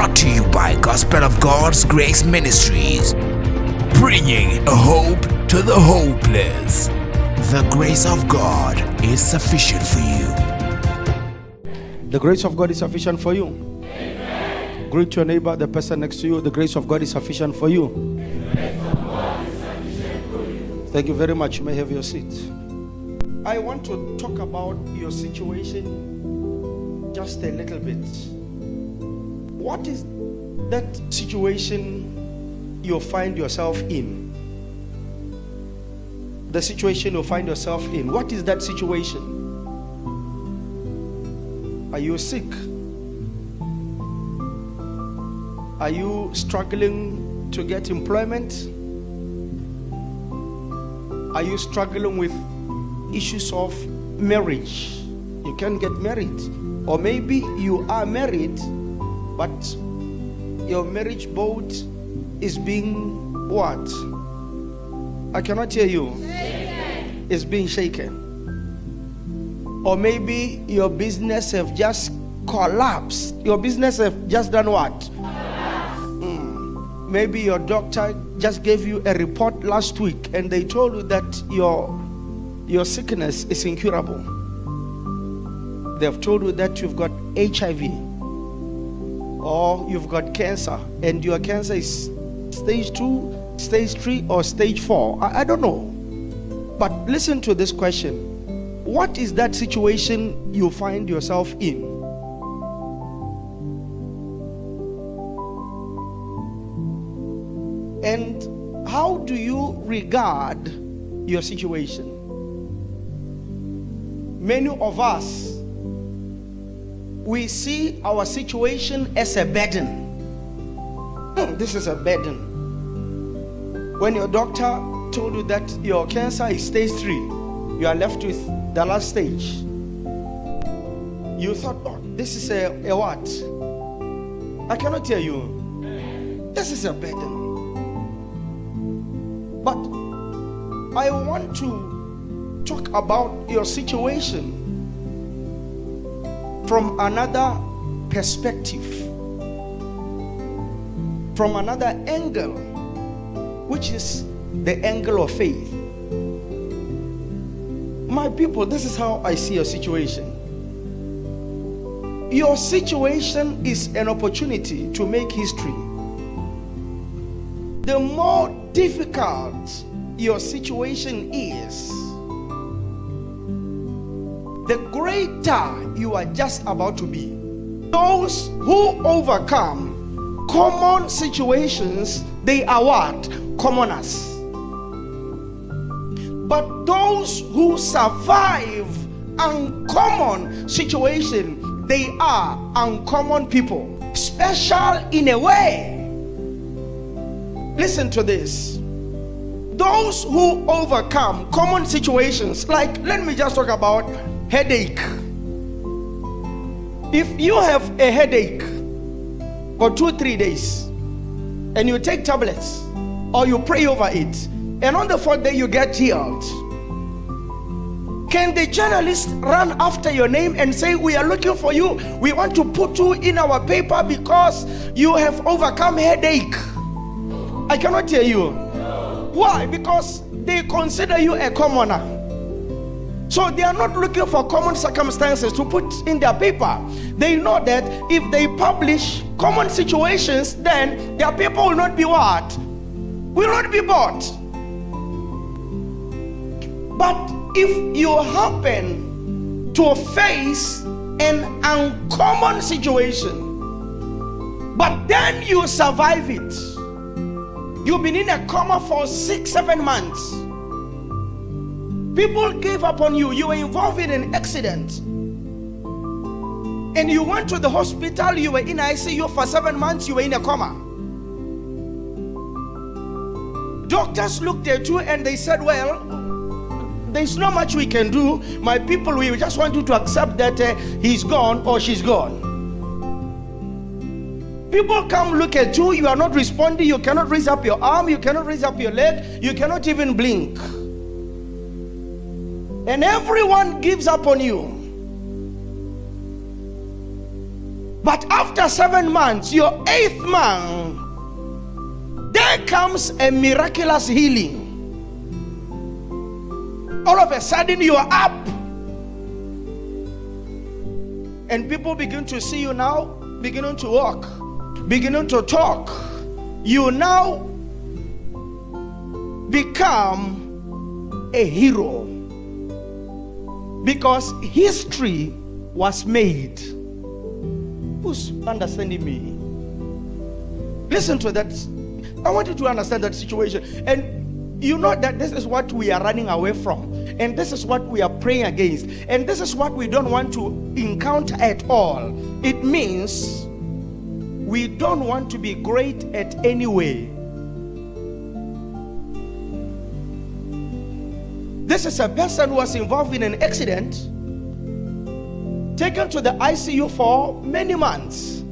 Brought to you by Gospel of God's Grace Ministries, bringing a hope to the hopeless. The grace of God is sufficient for you. The grace of God is sufficient for you. Amen. Greet your neighbor, the person next to you. The grace of God is sufficient for you. The grace of God is sufficient for you. Thank you very much. You may have your seat. I want to talk about your situation just a little bit. What is that situation you find yourself in? The situation you find yourself in. What is that situation? Are you sick? Are you struggling to get employment? Are you struggling with issues of marriage? You can't get married. Or maybe you are married, but your marriage boat is being what? I cannot hear you. Shaken. It's being shaken. Or maybe your business have just collapsed. Your business have just done what? Maybe your doctor just gave you a report last week and they told you that your sickness is incurable. They have told you that you've got HIV or you've got cancer and your cancer is stage 2, stage 3 or stage 4. I don't know. But listen to this question. What is that situation you find yourself in? And how do you regard your situation? Many of us, we see our situation as a burden. This is a burden. When your doctor told you that your cancer is stage 3, you are left with the last stage. You thought, oh, this is a what? I cannot tell you. This is a burden. But I want to talk about your situation from another perspective, from another angle, which is the angle of faith. My people, this is how I see your situation. Your situation is an opportunity to make history. The more difficult your situation is, the greater you are just about to be. Those who overcome common situations, they are what? Commoners. But those who survive uncommon situation, they are uncommon people. Special in a way. Listen to this. Those who overcome common situations, like let me just talk about headache. If you have a headache for 2-3 days and you take tablets or you pray over it, and on the 4th day you get healed, can the journalist run after your name and say, we are looking for you, we want to put you in our paper because you have overcome headache? I cannot hear you. Why? Because they consider you a commoner. So they are not looking for common circumstances to put in their paper. They know that if they publish common situations, then their paper will not be what? Will not be bought. But if you happen to face an uncommon situation, but then you survive it, you've been in a coma for 6-7 months. People gave up on you. You were involved in an accident. And you went to the hospital. You were in ICU for 7 months. You were in a coma. Doctors looked at you and they said, well, there's not much we can do. My people, we just want you to accept that he's gone or she's gone. People come look at you, you are not responding, you cannot raise up your arm, you cannot raise up your leg, you cannot even blink. And everyone gives up on you. But after 7 months, your 8th month, there comes a miraculous healing. All of a sudden, you are up. And people begin to see you now, beginning to walk, beginning to talk. You now become a hero. Because history was made. Who's understanding me? Listen to that. I want you to understand that situation. And you know that this is what we are running away from. And this is what we are praying against. And this is what we don't want to encounter at all. It means we don't want to be great at any way. This is a person who was involved in an accident, taken to the ICU for many months.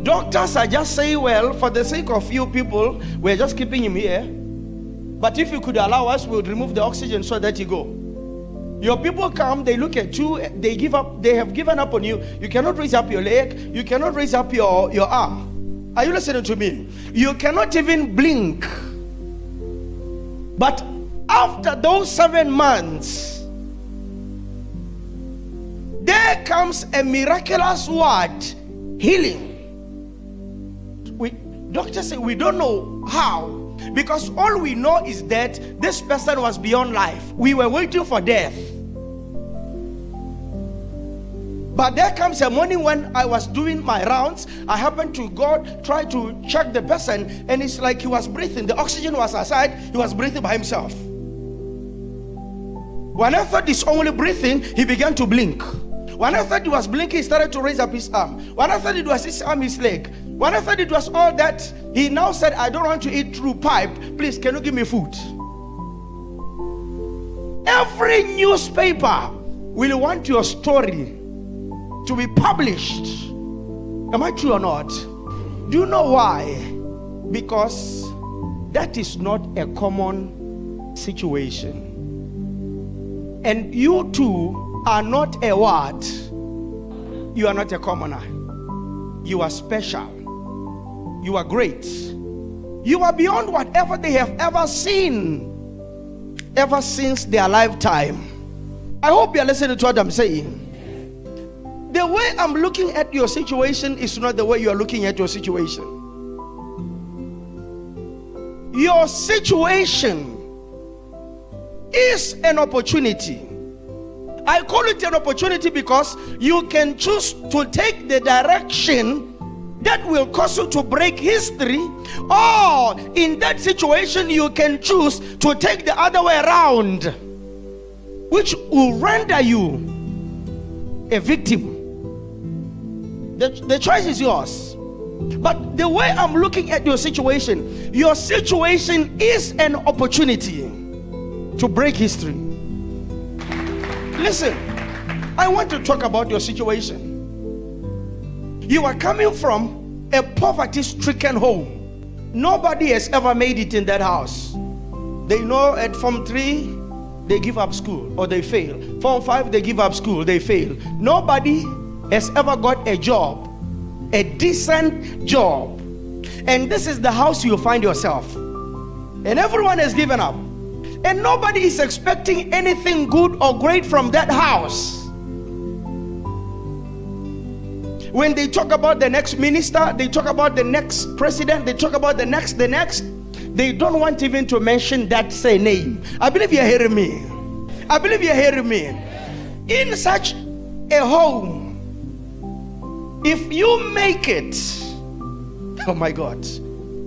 Doctors are just saying, well, for the sake of you people, we're just keeping him here. But if you could allow us, we would remove the oxygen so that you go. Your people come, they look at you, they give up, they have given up on you. You cannot raise up your leg, you cannot raise up your arm. Are you listening to me? You cannot even blink. But after those 7 months, there comes a miraculous word, healing. Doctors say we don't know how, because all we know is that this person was beyond life. We were waiting for death. But there comes a morning when I was doing my rounds, I happened to go try to check the person, and it's like he was breathing. The oxygen was aside, he was breathing by himself. When I thought he's only breathing, he began to blink. When I thought he was blinking, he started to raise up his arm. When I thought it was his arm, his leg. When I thought it was all that, he now said, I don't want to eat through pipe. Please, can you give me food? Every newspaper will want your story to be published. Am I true or not? Do you know why? Because that is not a common situation. And you too are not a what? You are not a commoner. You are special. You are great. You are beyond whatever they have ever seen, ever since their lifetime. I hope you are listening to what I'm saying. The way I'm looking at your situation is not the way you are looking at your situation. Your situation is an opportunity. I call it an opportunity because you can choose to take the direction that will cause you to break history, or in that situation you can choose to take the other way around, which will render you a victim. The choice is yours. But the way I'm looking at your situation is an opportunity to break history. Listen, I want to talk about your situation. You are coming from a poverty-stricken home. Nobody has ever made it in that house. They know at Form 3, they give up school or they fail. Form 5, they give up school, they fail. Nobody has ever got a job, a decent job. And this is the house you find yourself. And everyone has given up. And nobody is expecting anything good or great from that house. When they talk about the next minister, they talk about the next president, they talk about the next, they don't want even to mention that say name. I believe you're hearing me. I believe you're hearing me. In such a home, if you make it, oh my God,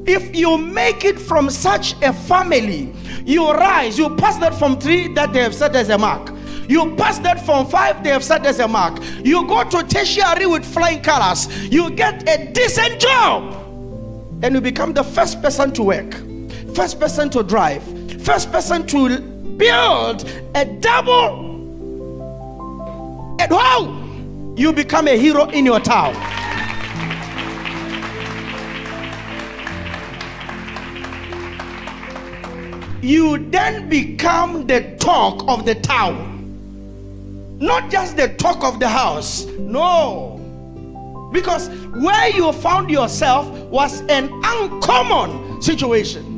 if you make it from such a family, you rise, you pass that Form 3 that they have set as a mark. You pass that Form 5, they have set as a mark. You go to tertiary with flying colors. You get a decent job. And you become the first person to work, first person to drive, first person to build a double. And wow, you become a hero in your town. You then become the talk of the town. Not just the talk of the house. No. Because where you found yourself was an uncommon situation.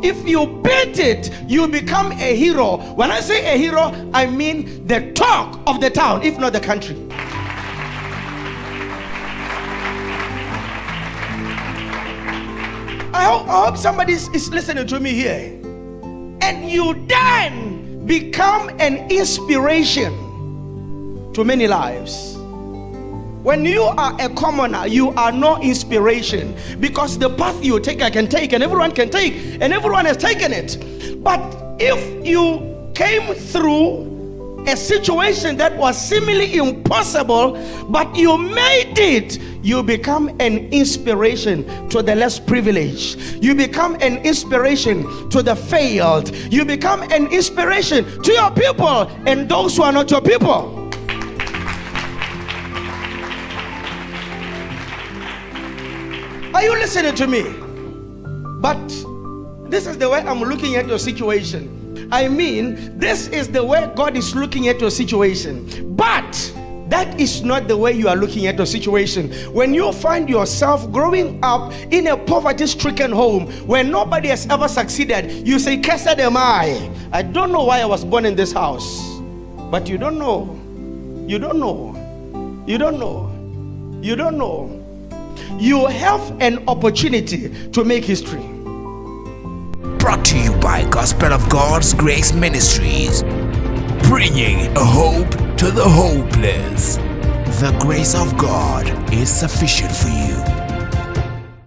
If you beat it, you become a hero. When I say a hero, I mean the talk of the town, if not the country. I hope somebody is listening to me here. And you then become an inspiration to many lives. When you are a commoner, you are no inspiration, because the path you take, I can take, and everyone can take, and everyone has taken it. But if you came through a situation that was seemingly impossible, but you made it, you become an inspiration to the less privileged. You become an inspiration to the failed. You become an inspiration to your people and those who are not your people. Are you listening to me? But this is the way I'm looking at your situation. I mean, this is the way God is looking at your situation. But that is not the way you are looking at your situation. When you find yourself growing up in a poverty-stricken home where nobody has ever succeeded, you say, "Cursed am I. I don't know why I was born in this house." But you don't know. You don't know. You don't know. You don't know. You have an opportunity to make history. Brought to you by Gospel of God's Grace Ministries, bringing a hope to the hopeless. The grace of God is sufficient for you.